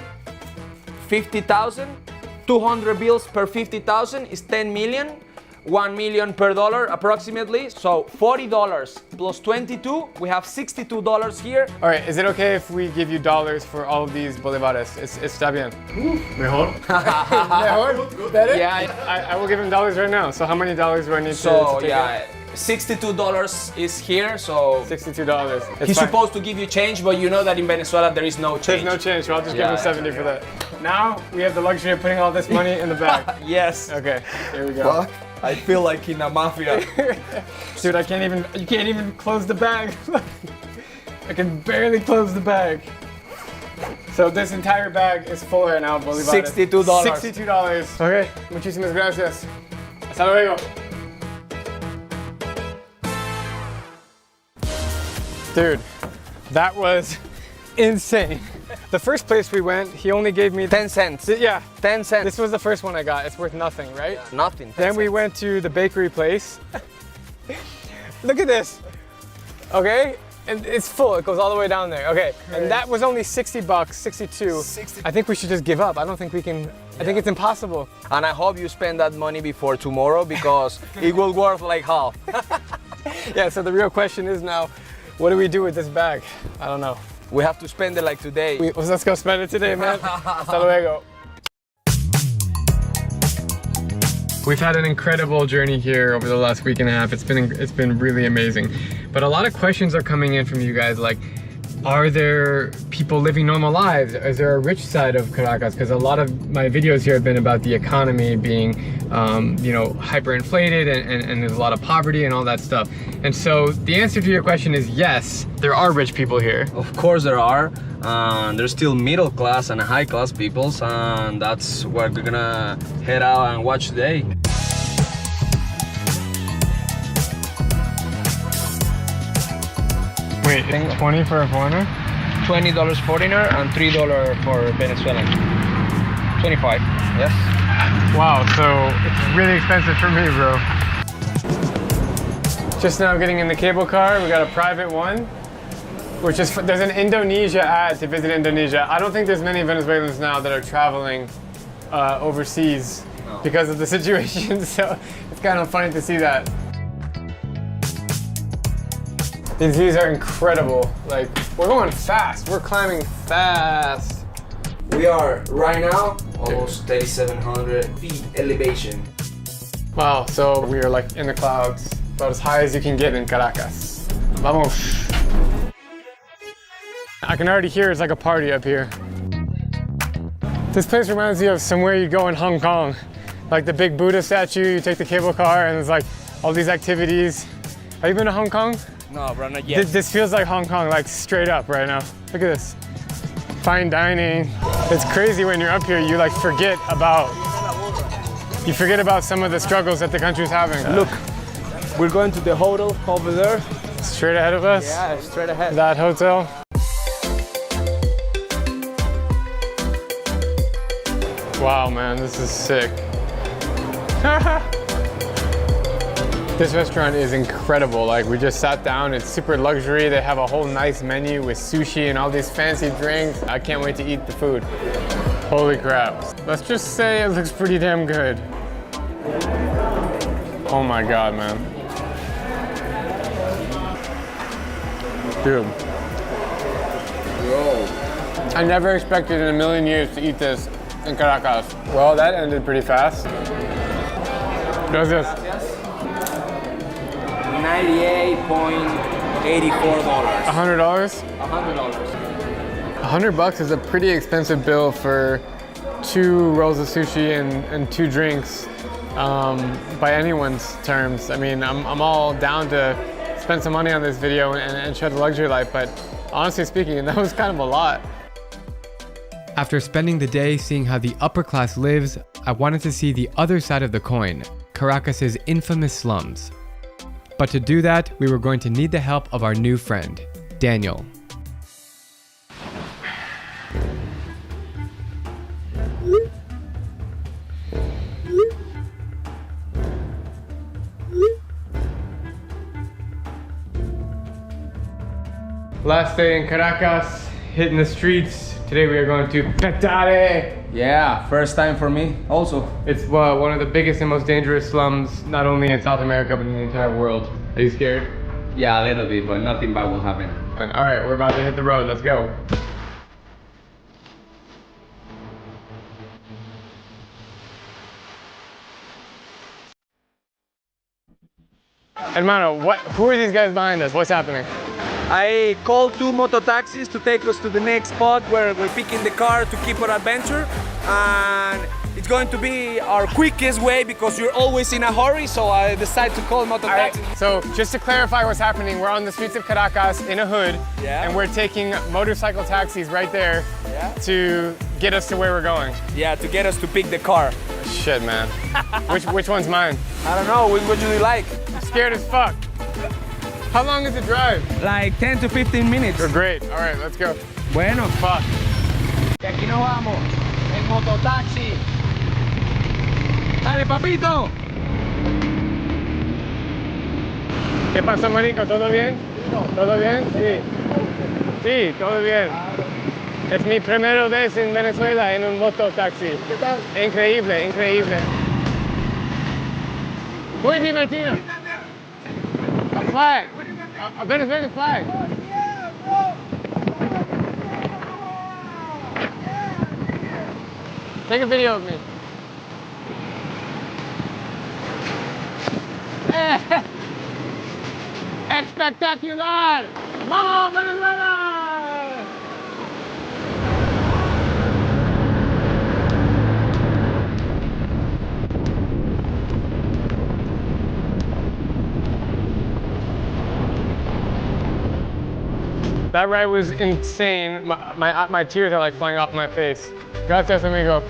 50,000. 200 bills per 50,000 is 10 million. 1 million per dollar approximately. So $40 plus 22, we have $62 here. All right, is it okay if we give you dollars for all of these bolivares? Está bien. Mejor. Mejor? Better? Yeah. I will give him dollars right now. So how many dollars do I need So to take yeah, $62 is here. So $62. It's he's fine. supposed to give you change, but you know that in Venezuela there is no change. There's no change, so I'll just give him Yeah. 70 for that. Now we have the luxury of putting all this money in the bag. Yes. Okay, here we go. Fuck. I feel like in a mafia. Dude, you can't even close the bag. I can barely close the bag. So this entire bag is full right now, bolivares. $62. $62. Okay, muchísimas gracias. Hasta luego. Dude, that was insane. The first place we went, he only gave me 10 cents. Yeah, 10 cents. this was the first one I got. It's worth nothing, right? Nothing. Then we went to the bakery place. Look at this. Okay, and it's full. It goes all the way down there. Okay, and that was only 60 bucks, 62. I think we should just give up. I don't think we can. I think it's impossible. And I hope you spend that money before tomorrow because it will worth like half. Yeah. So the real question is now, what do we do with this bag? I don't know. We have to spend it like today. Let's go spend it today, man. Hasta luego. We've had an incredible journey here over the last week and a half. It's been really amazing. But a lot of questions are coming in from you guys, like, are there people living normal lives? Is there a rich side of Caracas? Because a lot of my videos here have been about the economy being, hyperinflated and there's a lot of poverty and all that stuff. And so the answer to your question is yes, there are rich people here. Of course there are. There's still middle class and high class peoples, and that's what we're gonna head out and watch today. Wait, 20 for a foreigner? $20 foreigner and $3 for Venezuelan. 25, yes. Wow, so it's really expensive for me, bro. Just now getting in the cable car, we got a private one, which is, there's an Indonesia ad to visit Indonesia. I don't think there's many Venezuelans now that are traveling overseas because of the situation, so it's kind of funny to see that. These views are incredible. Like, we're going fast. We're climbing fast. We are right now almost 3,700 feet elevation. Wow, so we are like in the clouds, about as high as you can get in Caracas. Vamos. I can already hear it's like a party up here. This place reminds me of somewhere you go in Hong Kong. Like the big Buddha statue, you take the cable car and there's like all these activities. Have you been to Hong Kong? No, bro, not yet. This feels like Hong Kong, like straight up right now. Look at this. Fine dining. It's crazy when you're up here, you like forget about some of the struggles that the country's having. Look, we're going to the hotel over there. Straight ahead of us? Yeah, straight ahead. That hotel. Wow, man, this is sick. This restaurant is incredible. Like, we just sat down, it's super luxury. They have a whole nice menu with sushi and all these fancy drinks. I can't wait to eat the food. Holy crap. Let's just say it looks pretty damn good. Oh my God, man. Dude. Yo. I never expected in a million years to eat this in Caracas. Well, that ended pretty fast. What's this? $98.84. $100? $100. $100 is a pretty expensive bill for 2 rolls of sushi and 2 drinks by anyone's terms. I mean, I'm all down to spend some money on this video and show the luxury life, but honestly speaking, that was kind of a lot. After spending the day seeing how the upper class lives, I wanted to see the other side of the coin, Caracas's infamous slums. But to do that, we were going to need the help of our new friend, Daniel. Last day in Caracas, hitting the streets. Today we are going to Petare. Yeah, first time for me also. It's one of the biggest and most dangerous slums, not only in South America, but in the entire world. Are you scared? Yeah, a little bit, but nothing bad will happen. All right, we're about to hit the road. Let's go. Hermano, who are these guys behind us? What's happening? I called 2 moto taxis to take us to the next spot where we're picking the car to keep our adventure, and it's going to be our quickest way because you're always in a hurry, so I decided to call moto taxis. Right, so just to clarify what's happening, we're on the streets of Caracas in a hood, and we're taking motorcycle taxis right there to get us to where we're going. Yeah, to get us to pick the car. Shit, man. which one's mine? I don't know, which would you like? I'm scared as fuck. How long is the drive? Like 10 to 15 minutes. You're great. All right, let's go. Bueno. Fuck. Y aquí nos vamos, en mototaxi. Dale, papito. ¿Qué pasó, marico? ¿Todo bien? ¿Todo bien? Sí. Sí, todo bien. Es mi primera vez en Venezuela en un mototaxi. ¿Qué tal? Increíble, increíble. Muy divertido. A flag. A Venezuelan flag. Take a video of me. Espectacular! ¡Vamos, Venezuela! That ride was insane. My tears are like flying off my face. Gracias, amigo.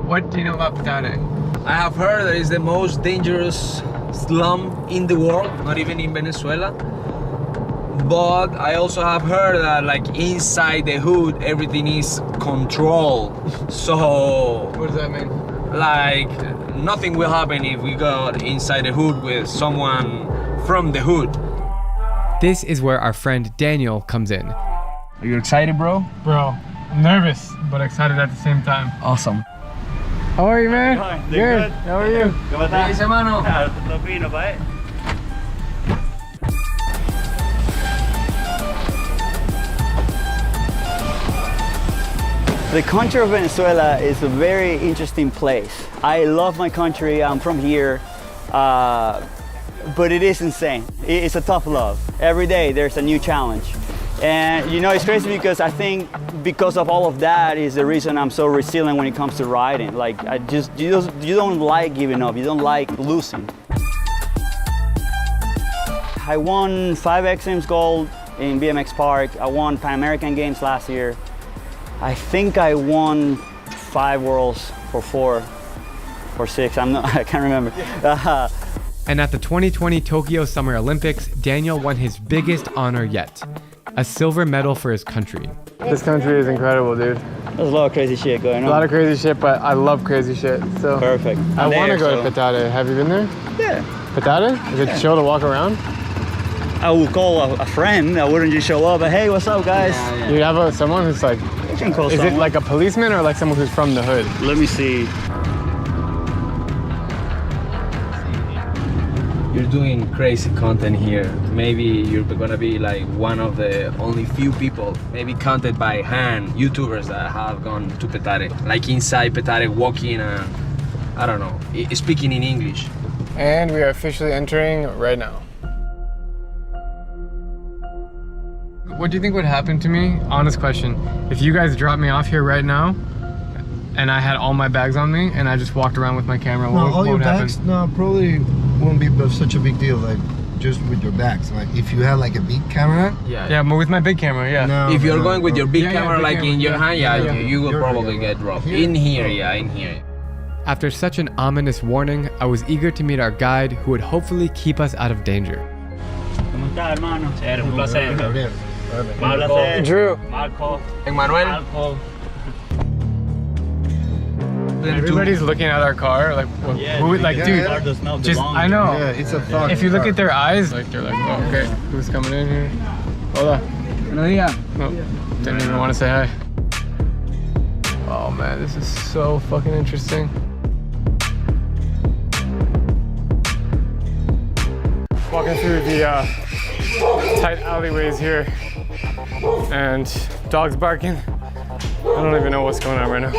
What do you know about Petare? I have heard that it's the most dangerous slum in the world, not even in Venezuela. But I also have heard that like inside the hood, everything is controlled. So... What does that mean? Like, nothing will happen if we go inside the hood with someone from the hood. This is where our friend Daniel comes in. Are you excited, bro? Bro, I'm nervous, but excited at the same time. Awesome. How are you, man? Good. How are you? ¿Cómo estás, hermano? The country of Venezuela is a very interesting place. I love my country, I'm from here, but it is insane. It's a tough love. Every day there's a new challenge. And you know, it's crazy because I think because of all of that is the reason I'm so resilient when it comes to riding. Like, you don't like giving up, you don't like losing. I won 5 X Games gold in BMX Park. I won Pan American Games last year. I think I won 5 worlds for 4 or 6, I can't remember. And at the 2020 Tokyo Summer Olympics, Daniel won his biggest honor yet, a silver medal for his country. This country is incredible, dude. There's a lot of crazy shit going on. A lot of crazy shit, but I love crazy shit. So perfect. I want to go to Petare. Have you been there? Yeah. Petare? Is it chill to walk around? I would call a friend. I wouldn't just show up. But hey, what's up, guys? Yeah. You have someone who's like, is it like a policeman or like someone who's from the hood? Let me see. You're doing crazy content here. Maybe you're gonna be like one of the only few people, maybe counted by hand, YouTubers that have gone to Petare. Like inside Petare, walking and, I don't know, speaking in English. And we are officially entering right now. What do you think would happen to me? Honest question. If you guys dropped me off here right now, and I had all my bags on me, and I just walked around with my camera, what would happen? No, probably won't be such a big deal. Like just with your bags. Like if you have like a big camera. Yeah, but with my big camera, yeah. No, if you're going with your big camera big like camera. in your hand, you will Here, probably yeah. get dropped. Here? In here, in here. After such an ominous warning, I was eager to meet our guide who would hopefully keep us out of danger. ¿Cómo está, hermano? Un placer. Gabriel. Marco. Drew. Marco. Emmanuel. Marco. Everybody's looking at our car, like, dude, just, I know. Yeah, it's a thought. If you look at their eyes, like, they're like, oh, okay, who's coming in here? Hola. Buenos días. No, didn't even want to say hi. Oh man, this is so fucking interesting. Walking through the tight alleyways here, and dogs barking. I don't even know what's going on right now.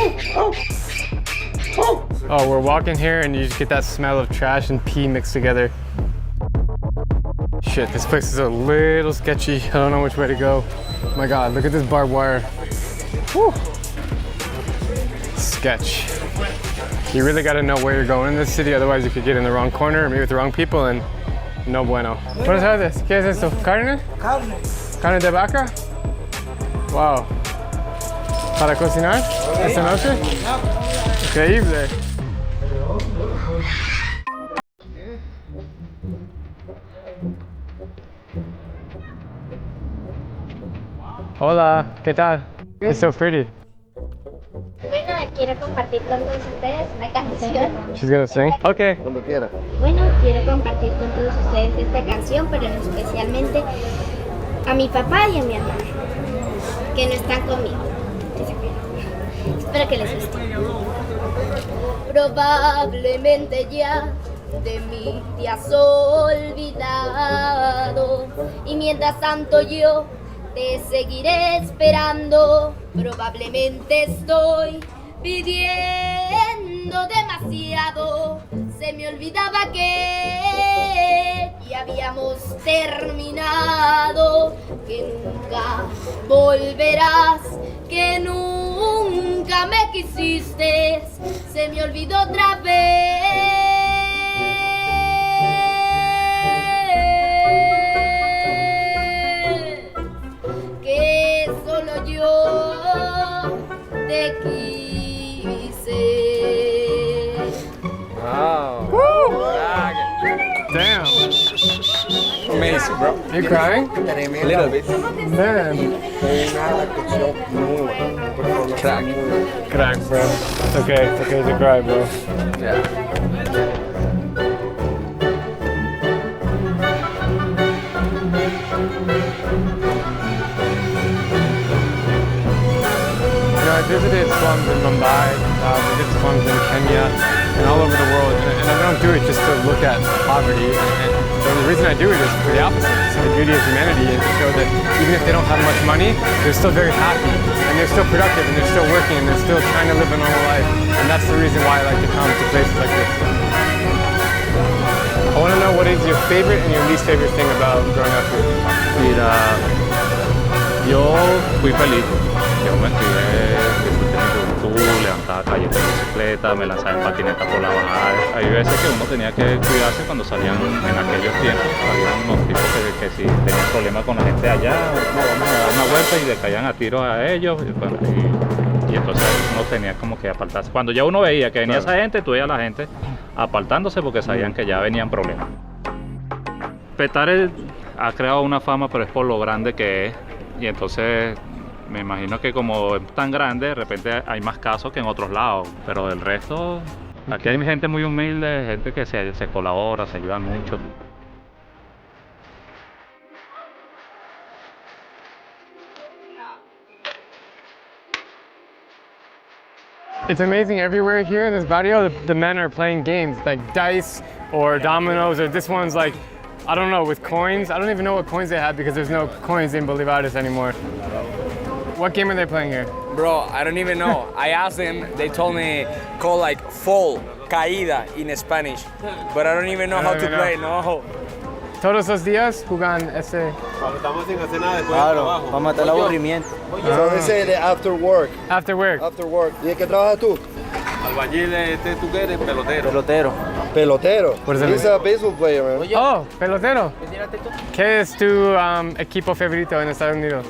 Oh, we're walking here and you just get that smell of trash and pee mixed together. Shit, this place is a little sketchy. I don't know which way to go. Oh my God, look at this barbed wire. Whew. Sketch. You really gotta know where you're going in this city, otherwise you could get in the wrong corner or meet with the wrong people and no bueno. Buenas tardes, ¿qué es esto? ¿Carne? Carne. ¿Carne de vaca? Wow. ¿Para cocinar esta noche? Increíble. Hola, ¿qué tal? It's so pretty. Bueno, quiero compartir con todos ustedes una canción. She's gonna sing? Okay. Cuando quiera. Bueno, quiero compartir con todos ustedes esta canción, pero especialmente a mi papá y a mi hermana, que no están conmigo. Espero que les guste. Probablemente ya de mí te has olvidado, y mientras tanto yo te seguiré esperando. Probablemente estoy pidiendo demasiado. Se me olvidaba que ya habíamos terminado, que nunca volverás, que nunca me quisiste. Se me olvidó otra vez. Que solo yo te quise. Wow. Damn. Amazing, bro. You crying? A little bit. Man. Crack. Crack, bro. It's okay to cry, bro. Yeah. I visited slums in Mumbai, visited slums in Kenya, and all over the world, and I don't do it just to look at poverty. And the reason I do it is for the opposite, to see the beauty of humanity and to show that even if they don't have much money, they're still very happy, and they're still productive, and they're still working, and they're still trying to live a normal life. And that's the reason why I like to come to places like this. I want to know what is your favorite and your least favorite thing about growing up here? Mira, yo fui feliz. Yo me crié, disfruté mi juventud, levantaba calles de bicicleta, me lanzaba en patineta por la bajada. Hay veces que uno tenía que cuidarse cuando salían en aquellos tiempos. Había unos tipos que si tenían problemas con la gente allá, no, vamos a dar una vuelta y le caían a tiros a ellos. Y entonces uno tenía como que apartarse. Cuando ya uno veía que venía esa gente, tú veías a la gente apartándose porque sabían que ya venían problemas. Petare ha creado una fama, pero es por lo grande que es. Y entonces me imagino que como es tan grande, de repente hay más casos que en otros lados. Pero del resto, aquí hay gente muy humilde, gente que se colabora, se ayuda mucho. It's amazing everywhere here in this barrio, the men are playing games like dice or dominoes, or this one's like, I don't know, with coins. I don't even know what coins they have because there's no coins in Bolivares anymore. What game are they playing here? Bro, I don't even know. I asked them, they told me called like fall, caída in Spanish, but I don't even know how to play, no. todos los días juegan ese. Cuando estamos sin hacer nada después del trabajo. Para matar el aburrimiento. So they say the after work. After work. After work. ¿Y en qué trabajas tú? Albañil, ¿tú qué eres? Pelotero. Pelotero. Pelotero. What does that He's mean? a baseball player, man. Oh, pelotero. ¿Qué es tu equipo favorito en Estados Unidos?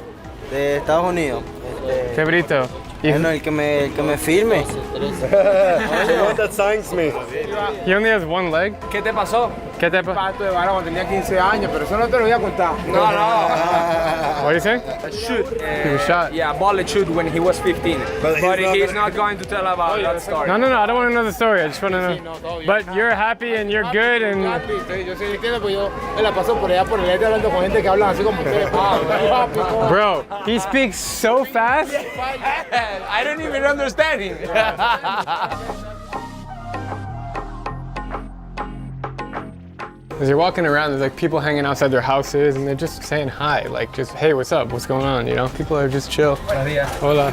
De Estados Unidos. Favorito. Bueno, el que me firme. The one that signs me. He only has one leg. ¿Qué te pasó? ¿Qué te pasó? Pato de bala cuando tenía 15 años, pero eso no te lo voy a contar. No, no. What do you say? A shoot. He was shot. Yeah, bullet shoot when he was 15. But he's not going to tell about that story. No, I don't want to know the story. I just want to know. But you're happy and you're good and. Yo soy cristiano, pues yo me la paso por allá por el este hablando con gente que hablan así como ustedes. Bro, he speaks so fast. I don't even understand him. As you're walking around, there's like people hanging outside their houses and they're just saying hi, like just, hey, what's up? What's going on? You know, people are just chill. Hola.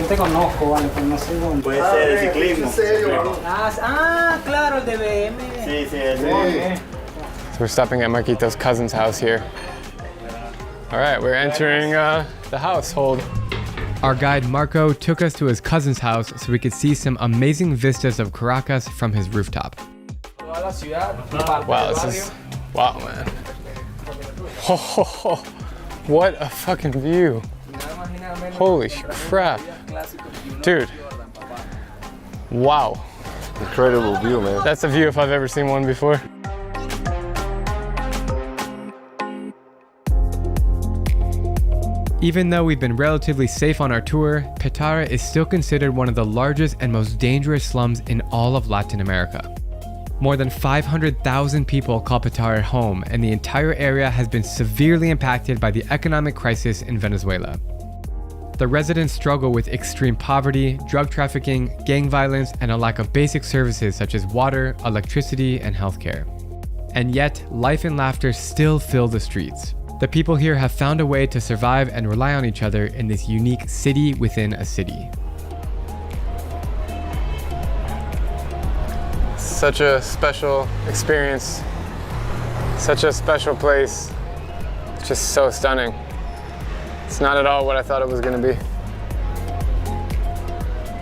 Yo te conozco, vale, pero no sé dónde. Puede ser de ciclismo. Claro, el de BM. Sí, sí, ese. So we're stopping at Marquito's cousin's house here. All right, we're entering the household. Our guide Marco took us to his cousin's house so we could see some amazing vistas of Caracas from his rooftop. Wow, this is, wow, man. Oh, what a fucking view. Holy crap. Dude. Wow. Incredible view, man. That's a view if I've ever seen one before. Even though we've been relatively safe on our tour, Petare is still considered one of the largest and most dangerous slums in all of Latin America. More than 500,000 people call Petare home, and the entire area has been severely impacted by the economic crisis in Venezuela. The residents struggle with extreme poverty, drug trafficking, gang violence, and a lack of basic services such as water, electricity, and healthcare. And yet, life and laughter still fill the streets. The people here have found a way to survive and rely on each other in this unique city within a city. Such a special experience, such a special place. It's just so stunning. It's not at all what I thought it was going to be.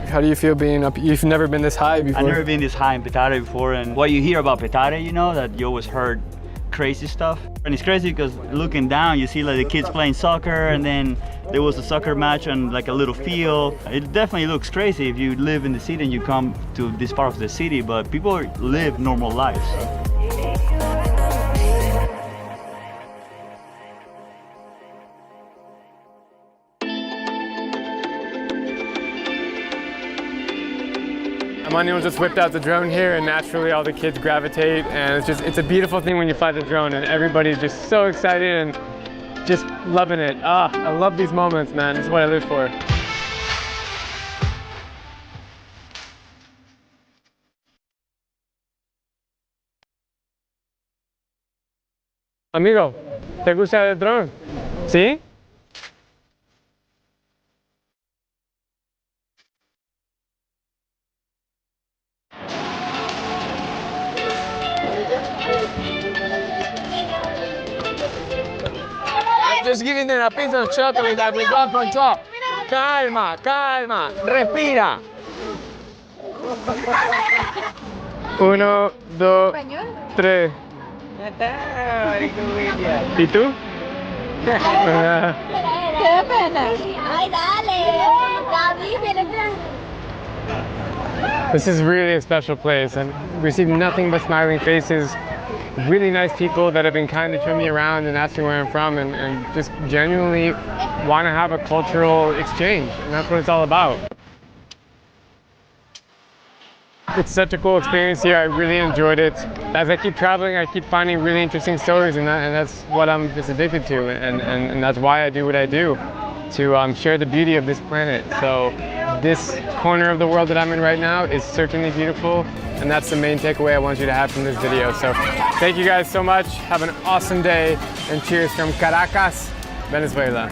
How do you feel being up? You've never been this high before? I've never been this high in Petare before, and what you hear about Petare, you know, that you always heard crazy stuff. And it's crazy because looking down, you see like the kids playing soccer, and then there was a soccer match on like a little field. It definitely looks crazy if you live in the city and you come to this part of the city, but people live normal lives. Emmanuel just whipped out the drone here, and naturally all the kids gravitate, and it's a beautiful thing when you fly the drone and everybody's just so excited and just loving it. I love these moments, man. It's what I live for. Amigo, ¿te gusta el drone? ¿Sí? Just giving them a piece of chocolate that we got from top. Calma, calma, respira. 1, 2, 3. ¿Y tú? ¡Qué pena! ¡Ay, dale! This is really a special place, and we see nothing but smiling faces, really nice people that have been kind to turn me around and asking where I'm from, and just genuinely want to have a cultural exchange, and that's what it's all about. It's such a cool experience here. I really enjoyed it. As I keep traveling, I keep finding really interesting stories, and that's what I'm just addicted to, and that's why I do what I do, to share the beauty of this planet. So this corner of the world that I'm in right now is certainly beautiful, and that's the main takeaway I want you to have from this video. So thank you guys so much. Have an awesome day, and cheers from Caracas, Venezuela.